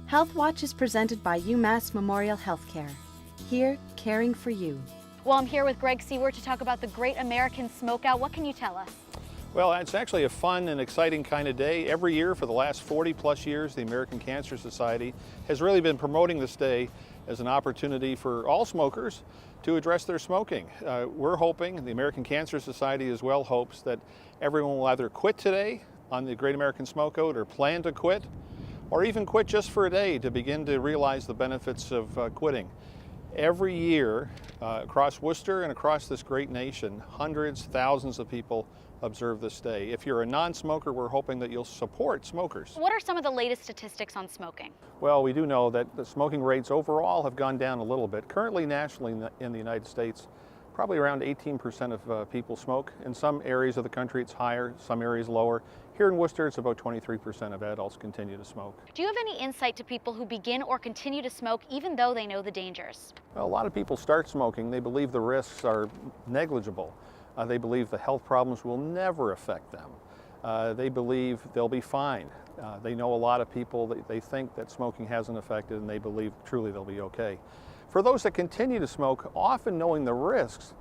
Health Watch is presented by UMass Memorial Healthcare. Here, caring for you. Well, I'm here with Greg Seward to talk about the Great American Smokeout. What can you tell us? Well, it's actually a fun and exciting kind of day. Every year for the last 40 plus years, the American Cancer Society has really been promoting this day as an opportunity for all smokers to address their smoking. We're hoping, the American Cancer Society as well hopes, that everyone will either quit today on the Great American Smokeout or plan to quit, or even quit just for a day to begin to realize the benefits of quitting. Every year across Worcester and across this great nation, hundreds, thousands of people observe this day. If you're a non-smoker, we're hoping that you'll support smokers. What are some of the latest statistics on smoking? Well, we do know that the smoking rates overall have gone down a little bit. Currently, nationally in the United States, probably around 18% of people smoke. In some areas of the country it's higher, some areas lower. Here in Worcester, it's about 23% of adults continue to smoke. Do you have any insight to people who begin or continue to smoke even though they know the dangers? Well, a lot of people start smoking. They believe the risks are negligible. They believe the health problems will never affect them. They believe they'll be fine. They know a lot of people that they think that smoking hasn't affected, and they believe truly they'll be okay. For those that continue to smoke, often knowing the risks,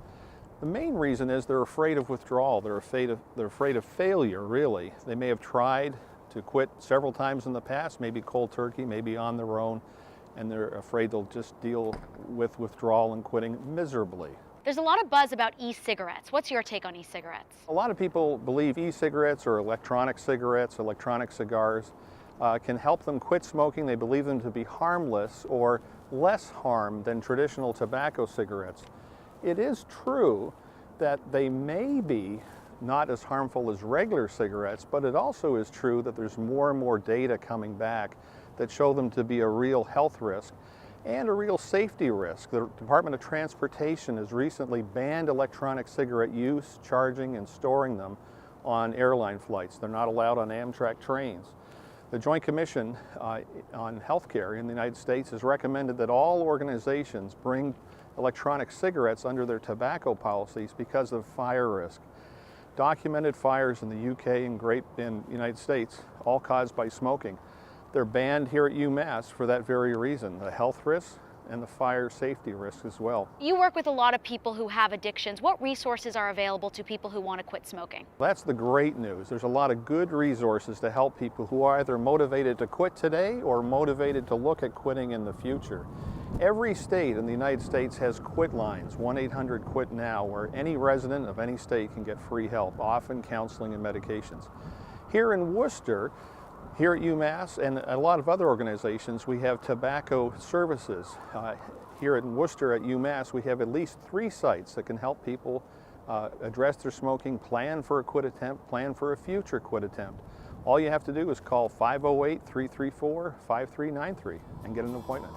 the main reason is they're afraid of withdrawal. They're afraid of failure, really. They may have tried to quit several times in the past, maybe cold turkey, maybe on their own, and they're afraid they'll just deal with withdrawal and quitting miserably. There's a lot of buzz about e-cigarettes. What's your take on e-cigarettes? A lot of people believe e-cigarettes or electronic cigarettes, electronic cigars, can help them quit smoking. They believe them to be harmless or less harm than traditional tobacco cigarettes. It is true that they may be not as harmful as regular cigarettes, but it also is true that there's more and more data coming back that show them to be a real health risk and a real safety risk. The Department of Transportation has recently banned electronic cigarette use, charging, and storing them on airline flights. They're not allowed on Amtrak trains. The Joint Commission on Healthcare in the United States has recommended that all organizations bring electronic cigarettes under their tobacco policies because of fire risk. Documented fires in the UK and United States, all caused by smoking. They're banned here at UMass for that very reason, the health risks and the fire safety risks as well. You work with a lot of people who have addictions. What resources are available to people who want to quit smoking? That's the great news. There's a lot of good resources to help people who are either motivated to quit today or motivated to look at quitting in the future. Every state in the United States has quit lines, 1-800-QUIT-NOW, where any resident of any state can get free help, often counseling and medications. Here in Worcester, here at UMass and a lot of other organizations, we have tobacco services. Here in Worcester at UMass, we have at least 3 sites that can help people address their smoking, plan for a quit attempt, plan for a future quit attempt. All you have to do is call 508-334-5393 and get an appointment.